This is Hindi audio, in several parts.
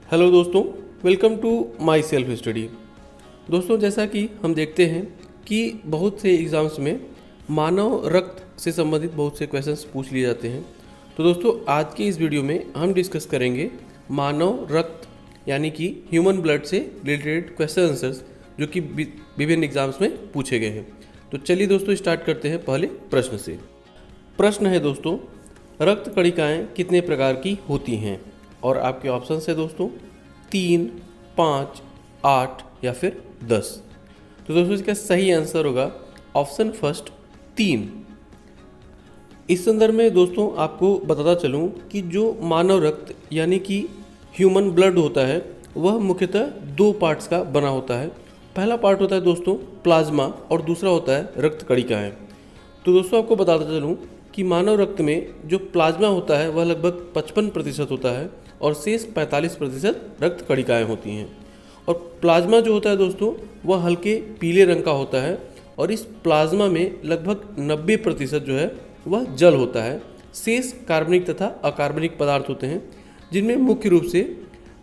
हेलो दोस्तों, welcome to my self study. दोस्तों, जैसा कि हम देखते हैं कि बहुत से एग्ज़ाम्स में मानव रक्त से संबंधित बहुत से क्वेश्चंस पूछ लिए जाते हैं। तो दोस्तों, आज के इस वीडियो में हम डिस्कस करेंगे मानव रक्त यानी कि ह्यूमन ब्लड से रिलेटेड क्वेश्चन आंसर्स जो कि विभिन्न एग्जाम्स में पूछे गए हैं। तो चलिए दोस्तों, स्टार्ट करते हैं पहले प्रश्न से। प्रश्न है दोस्तों, रक्त कणिकाएँ कितने प्रकार की होती हैं? और आपके ऑप्शन है दोस्तों 3, 5, 8 या फिर 10। तो दोस्तों, इसका सही आंसर होगा ऑप्शन फर्स्ट 3। इस संदर्भ में दोस्तों आपको बताता चलूँ कि जो मानव रक्त यानी कि ह्यूमन ब्लड होता है वह मुख्यतः 2 पार्ट्स का बना होता है। पहला पार्ट होता है दोस्तों प्लाज्मा और दूसरा होता है रक्त कणिकाएँ। तो दोस्तों आपको बताता चलूँ कि मानव रक्त में जो प्लाज्मा होता है वह लगभग 55% होता है और शेष 45% रक्त कणिकाएँ होती हैं। और प्लाज्मा जो होता है दोस्तों वह हल्के पीले रंग का होता है और इस प्लाज्मा में लगभग 90% जो है वह जल होता है। शेष कार्बनिक तथा अकार्बनिक पदार्थ होते हैं जिनमें मुख्य रूप से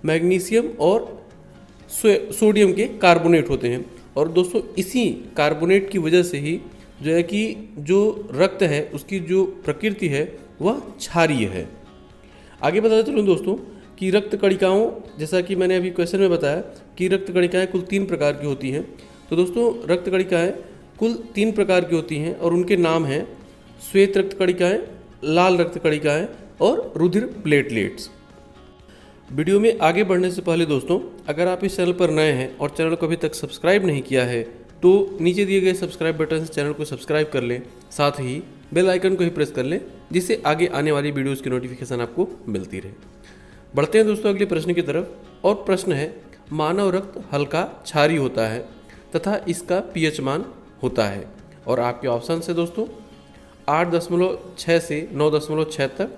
मैग्नीशियम और सोडियम के कार्बोनेट होते हैं। और दोस्तों इसी कार्बोनेट की वजह से ही जो है कि जो रक्त है उसकी जो प्रकृति है वह क्षारीय है। आगे बताते चलूँ दोस्तों कि रक्त कणिकाओं, जैसा कि मैंने अभी क्वेश्चन में बताया कि रक्त कणिकाएँ कुल 3 प्रकार की होती हैं। तो दोस्तों रक्त कणिकाएँ कुल 3 प्रकार की होती हैं और उनके नाम हैं श्वेत रक्त कणिकाएँ, लाल रक्त कणिकाएँ और रुधिर प्लेटलेट्स। वीडियो में आगे बढ़ने से पहले दोस्तों, अगर आप इस चैनल पर नए हैं और चैनल को अभी तक सब्सक्राइब नहीं किया है तो नीचे दिए गए सब्सक्राइब बटन से चैनल को सब्सक्राइब कर लें, साथ ही बेल आइकन को ही प्रेस कर लें जिससे आगे आने वाली वीडियोस की नोटिफिकेशन आपको मिलती रहे। बढ़ते हैं दोस्तों अगले प्रश्न की तरफ और प्रश्न है, मानव रक्त हल्का क्षारीय होता है तथा इसका पीएच मान होता है। और आपके ऑप्शन है दोस्तों 8.6 से 9.6 तक,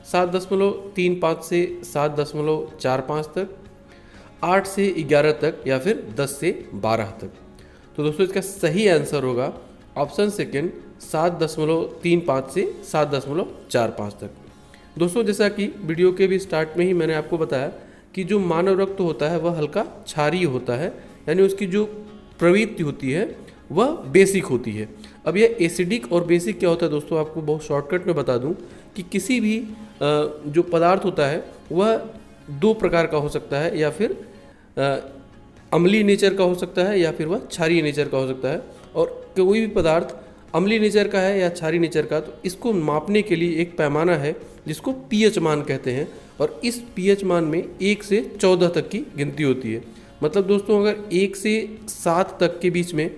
7.35 से 7.45 तक, 8 से 11 तक या फिर 10 से 12 तक। तो दोस्तों इसका सही आंसर होगा ऑप्शन सेकंड 7.35 से 7.45 तक। दोस्तों जैसा कि वीडियो के भी स्टार्ट में ही मैंने आपको बताया कि जो मानव रक्त होता है वह हल्का क्षारीय होता है, यानी उसकी जो प्रवृत्ति होती है वह बेसिक होती है। अब यह एसिडिक और बेसिक क्या होता है दोस्तों, आपको बहुत शॉर्टकट में बता दूं कि किसी भी जो पदार्थ होता है वह 2 प्रकार का हो सकता है, या फिर अम्लीय नेचर का हो सकता है या फिर वह क्षारीय नेचर का हो सकता है। और कोई भी पदार्थ अम्लीय नेचर का है या क्षारीय नेचर का, तो इसको मापने के लिए एक पैमाना है जिसको पीएच मान कहते हैं। और इस पीएच मान में 1 से 14 तक की गिनती होती है। मतलब दोस्तों अगर 1 से 7 तक के बीच में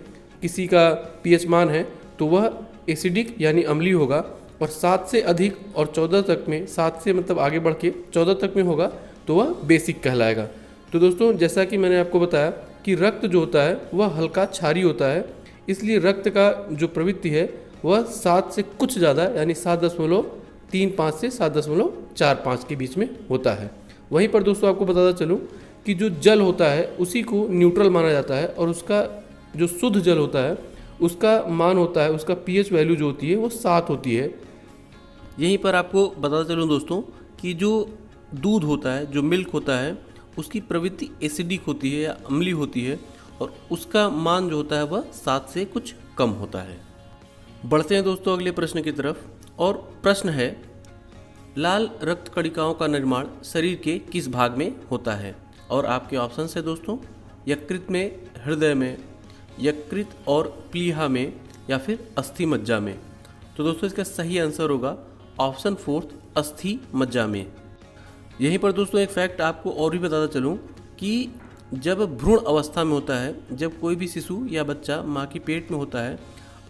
किसी का पीएच मान है तो वह एसिडिक यानी अम्लीय होगा, और 7 से अधिक और 14 तक में, 7 से मतलब आगे बढ़ के 14 तक में होगा तो वह बेसिक कहलाएगा। तो दोस्तों जैसा कि मैंने आपको बताया कि रक्त जो होता है वह हल्का क्षारीय होता है, इसलिए रक्त का जो प्रवृत्ति है वह 7 से कुछ ज़्यादा यानी 7.35 से 7.45 के बीच में होता है। वहीं पर दोस्तों आपको बताता चलूँ कि जो जल होता है उसी को न्यूट्रल माना जाता है और उसका जो शुद्ध जल होता है उसका मान होता है, उसका पीएच वैल्यू जो होती है वो 7 होती है। यहीं पर आपको बताता चलूँ दोस्तों कि जो दूध होता है, जो मिल्क होता है, उसकी प्रवृत्ति एसिडिक होती है या अम्लीय होती है और उसका मान जो होता है वह 7 से कुछ कम होता है। बढ़ते हैं दोस्तों अगले प्रश्न की तरफ और प्रश्न है, लाल रक्त कणिकाओं का निर्माण शरीर के किस भाग में होता है? और आपके ऑप्शन है दोस्तों यकृत में, हृदय में, यकृत और प्लीहा में या फिर अस्थि मज्जा में। तो दोस्तों इसका सही आंसर होगा ऑप्शन 4 अस्थि मज्जा में। यहीं पर दोस्तों एक फैक्ट आपको और भी बताता चलूँ कि जब भ्रूण अवस्था में होता है, जब कोई भी शिशु या बच्चा माँ के पेट में होता है,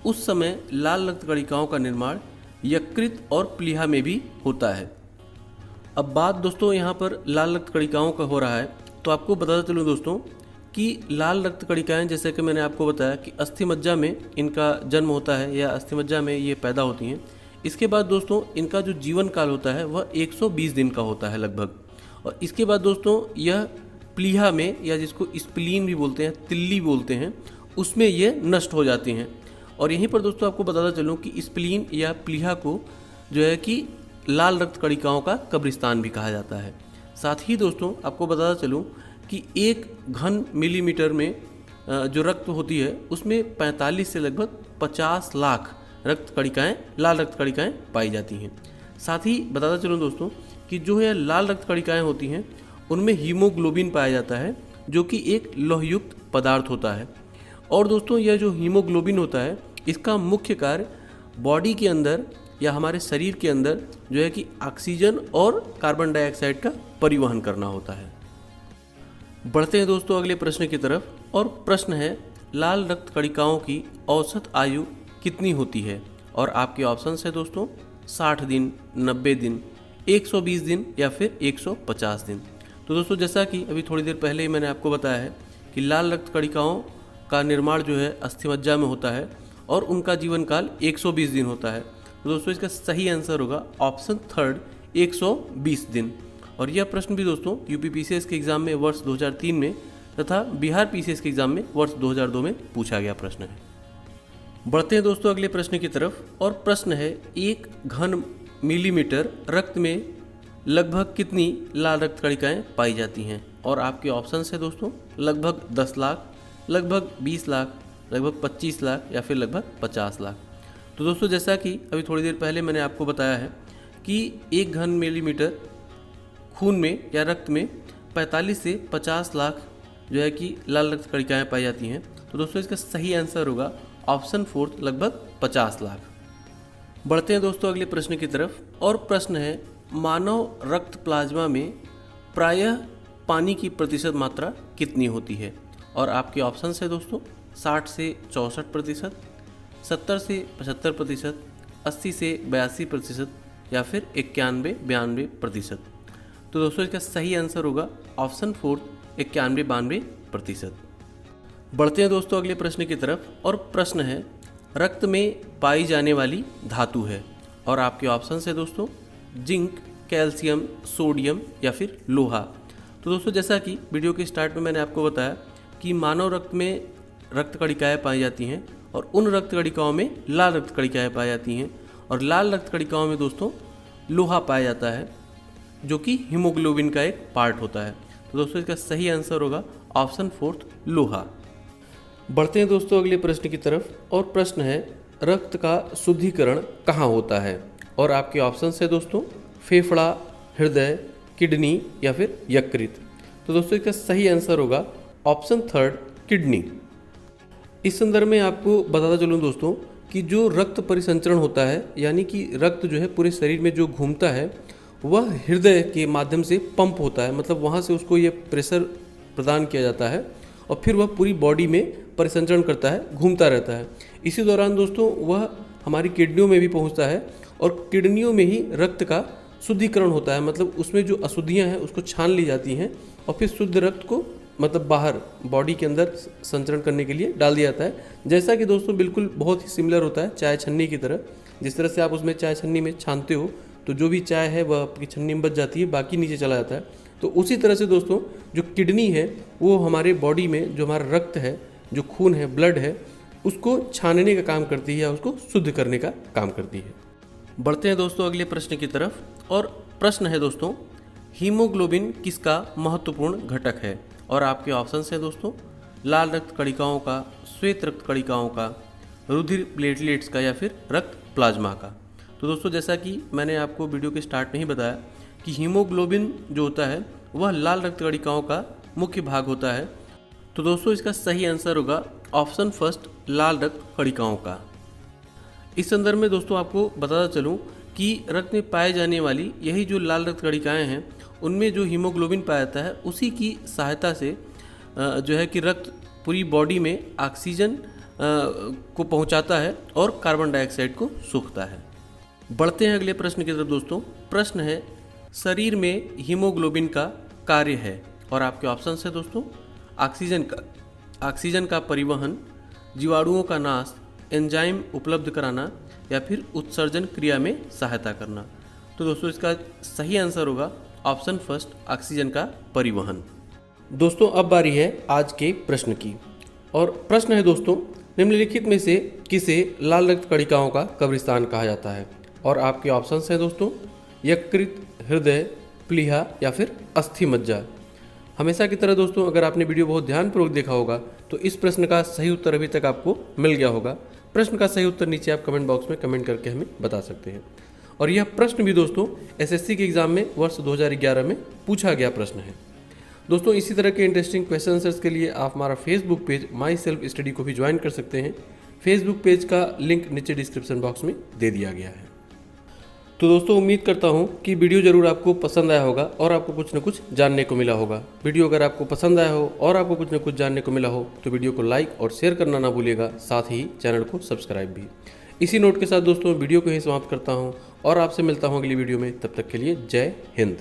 उस समय लाल रक्त कणिकाओं का निर्माण यकृत और प्लीहा में भी होता है। अब बात दोस्तों यहाँ पर लाल रक्त कणिकाओं का हो रहा है, तो आपको बताता चलूँ दोस्तों कि लाल रक्त कणिकाएँ, जैसे कि मैंने आपको बताया कि अस्थि मज्जा में इनका जन्म होता है या अस्थि मज्जा में ये पैदा होती हैं। इसके बाद दोस्तों इनका जो जीवन काल होता है वह 120 दिन का होता है लगभग। और इसके बाद दोस्तों यह प्लीहा में, या जिसको स्प्लीन भी बोलते हैं, तिल्ली बोलते हैं, उसमें ये नष्ट हो जाती हैं। और यहीं पर दोस्तों आपको बताता चलूँ कि स्प्लीन या प्लीहा को जो है कि लाल रक्त कणिकाओं का कब्रिस्तान भी कहा जाता है। साथ ही दोस्तों आपको बताता चलूँ कि 1 घन मिलीमीटर में जो रक्त होती है उसमें 45 से लगभग 50 लाख रक्त कणिकाएँ, लाल रक्त कणिकाएँ पाई जाती हैं। साथ ही बताता चलूँ दोस्तों कि जो है लाल रक्त कणिकाएँ होती हैं उनमें हीमोग्लोबिन पाया जाता है, जो कि एक लौहयुक्त पदार्थ होता है। और दोस्तों यह जो हीमोग्लोबिन होता है इसका मुख्य कार्य बॉडी के अंदर या हमारे शरीर के अंदर जो है कि ऑक्सीजन और कार्बन डाइऑक्साइड का परिवहन करना होता है। बढ़ते हैं दोस्तों अगले प्रश्न की तरफ, और प्रश्न है लाल रक्त कणिकाओं की औसत आयु कितनी होती है? और आपके ऑप्शंस है दोस्तों 60 दिन, 90 दिन, 120 दिन या फिर 150 दिन। तो दोस्तों जैसा कि अभी थोड़ी देर पहले ही मैंने आपको बताया है कि लाल रक्त कणिकाओं का निर्माण जो है अस्थिमज्जा में होता है और उनका जीवन काल 120 दिन होता है। तो दोस्तों इसका सही आंसर होगा ऑप्शन थर्ड 120 दिन। और यह प्रश्न भी दोस्तों यूपी पीसीएस के एग्ज़ाम में वर्ष 2003 में तथा बिहार पीसीएस के एग्ज़ाम में वर्ष 2002 में पूछा गया प्रश्न है। बढ़ते हैं दोस्तों अगले प्रश्न की तरफ, और प्रश्न है 1 घन मिलीमीटर रक्त में लगभग कितनी लाल रक्त कणिकाएँ पाई जाती हैं? और आपके ऑप्शंस है दोस्तों लगभग 10 लाख, लगभग 20 लाख, लगभग 25 लाख या फिर लगभग 50 लाख। तो दोस्तों जैसा कि अभी थोड़ी देर पहले मैंने आपको बताया है कि 1 घन मिलीमीटर खून में या रक्त में 45 से 50 लाख जो है कि लाल रक्त कणिकाएँ पाई जाती हैं। तो दोस्तों इसका सही आंसर होगा ऑप्शन फोर्थ लगभग 50 लाख। बढ़ते हैं दोस्तों अगले प्रश्न की तरफ, और प्रश्न है मानव रक्त प्लाज्मा में प्रायः पानी की प्रतिशत मात्रा कितनी होती है? और आपके ऑप्शंस है दोस्तों 60 से 64%, 70 से 75%, 80 से 82% या फिर 91-92%। तो दोस्तों इसका सही आंसर होगा ऑप्शन फोर्थ 91-92%। बढ़ते हैं दोस्तों अगले प्रश्न की तरफ, और प्रश्न है रक्त में पाई जाने वाली धातु है। और आपके ऑप्शंस है दोस्तों जिंक, कैल्शियम, सोडियम या फिर लोहा। तो दोस्तों जैसा कि वीडियो के स्टार्ट में मैंने आपको बताया कि मानव रक्त में रक्त कणिकाएँ पाई जाती हैं और उन रक्त कणिकाओं में लाल रक्त कणिकाएँ पाई जाती हैं, और लाल रक्त कणिकाओं में दोस्तों लोहा पाया जाता है जो कि हीमोग्लोबिन का एक पार्ट होता है। तो दोस्तों इसका सही आंसर होगा ऑप्शन फोर्थ लोहा। बढ़ते हैं दोस्तों अगले प्रश्न की तरफ, और प्रश्न है रक्त का शुद्धिकरण कहाँ होता है? और आपके ऑप्शंस है दोस्तों फेफड़ा, हृदय, किडनी या फिर यकृत। तो दोस्तों इसका सही आंसर होगा ऑप्शन थर्ड किडनी। इस संदर्भ में आपको बताता चलूँ दोस्तों कि जो रक्त परिसंचरण होता है, यानी कि रक्त जो है पूरे शरीर में जो घूमता है वह हृदय के माध्यम से पंप होता है, मतलब वहाँ से उसको ये प्रेशर प्रदान किया जाता है और फिर वह पूरी बॉडी में परिसंचरण करता है, घूमता रहता है। इसी दौरान दोस्तों वह हमारी किडनियों में भी पहुँचता है और किडनियों में ही रक्त का शुद्धिकरण होता है, मतलब उसमें जो अशुद्धियाँ हैं उसको छान ली जाती हैं और फिर शुद्ध रक्त को मतलब बाहर बॉडी के अंदर संचरण करने के लिए डाल दिया जाता है। जैसा कि दोस्तों बिल्कुल बहुत ही सिमिलर होता है चाय छन्नी की तरह। जिस तरह से आप उसमें चाय छन्नी में छानते हो तो जो भी चाय है वह आपकी छन्नी में बच जाती है, बाकी नीचे चला जाता है। तो उसी तरह से दोस्तों जो किडनी है वो हमारे बॉडी में जो हमारा रक्त है, जो खून है, ब्लड है, उसको छानने का काम करती है या उसको शुद्ध करने का काम करती है। बढ़ते हैं दोस्तों अगले प्रश्न की तरफ, और प्रश्न है दोस्तों हीमोग्लोबिन किसका महत्वपूर्ण घटक है? और आपके ऑप्शंस हैं दोस्तों लाल रक्त कणिकाओं का, श्वेत रक्त कणिकाओं का, रुधिर प्लेटलेट्स का या फिर रक्त प्लाज्मा का। तो दोस्तों जैसा कि मैंने आपको वीडियो के स्टार्ट में ही बताया कि हीमोग्लोबिन जो होता है वह लाल रक्त कणिकाओं का मुख्य भाग होता है। तो दोस्तों इसका सही आंसर होगा ऑप्शन फर्स्ट लाल रक्त कणिकाओं का। इस संदर्भ में दोस्तों आपको बताता चलूँ कि रक्त में पाए जाने वाली यही जो लाल रक्त कणिकाएँ हैं उनमें जो हीमोग्लोबिन पाया जाता है उसी की सहायता से जो है कि रक्त पूरी बॉडी में ऑक्सीजन को पहुंचाता है और कार्बन डाइऑक्साइड को सोखता है। बढ़ते हैं अगले प्रश्न की तरफ दोस्तों। प्रश्न है शरीर में हीमोग्लोबिन का कार्य है, और आपके ऑप्शंस है दोस्तों ऑक्सीजन का परिवहन, जीवाणुओं का नाश, एंजाइम उपलब्ध कराना या फिर उत्सर्जन क्रिया में सहायता करना। तो दोस्तों इसका सही आंसर होगा ऑप्शन फर्स्ट ऑक्सीजन का परिवहन। दोस्तों अब बारी है आज के प्रश्न की, और प्रश्न है दोस्तों निम्नलिखित में से किसे लाल रक्त कणिकाओं का कब्रिस्तान कहा जाता है? और आपके ऑप्शंस हैं दोस्तों यकृत, हृदय, प्लीहा या फिर अस्थि मज्जा। हमेशा की तरह दोस्तों, अगर आपने वीडियो बहुत ध्यानपूर्वक देखा होगा तो इस प्रश्न का सही उत्तर अभी तक आपको मिल गया होगा। प्रश्न का सही उत्तर नीचे आप कमेंट बॉक्स में कमेंट करके हमें बता सकते हैं। और यह प्रश्न भी दोस्तों एसएससी के एग्जाम में वर्ष 2011 में पूछा गया प्रश्न है। दोस्तों इसी तरह के इंटरेस्टिंग क्वेश्चन आंसर्स के लिए आप हमारा फेसबुक पेज माई सेल्फ स्टडी को भी ज्वाइन कर सकते हैं। फेसबुक पेज का लिंक नीचे डिस्क्रिप्शन बॉक्स में दे दिया गया है। तो दोस्तों उम्मीद करता हूँ कि वीडियो ज़रूर आपको पसंद आया होगा और आपको कुछ न कुछ जानने को मिला होगा। वीडियो अगर आपको पसंद आया हो और आपको कुछ न कुछ जानने को मिला हो तो वीडियो को लाइक और शेयर करना ना भूलिएगा, साथ ही चैनल को सब्सक्राइब भी। इसी नोट के साथ दोस्तों वीडियो को ही समाप्त करता हूँ और आपसे मिलता हूँ अगली वीडियो में। तब तक के लिए जय हिंद।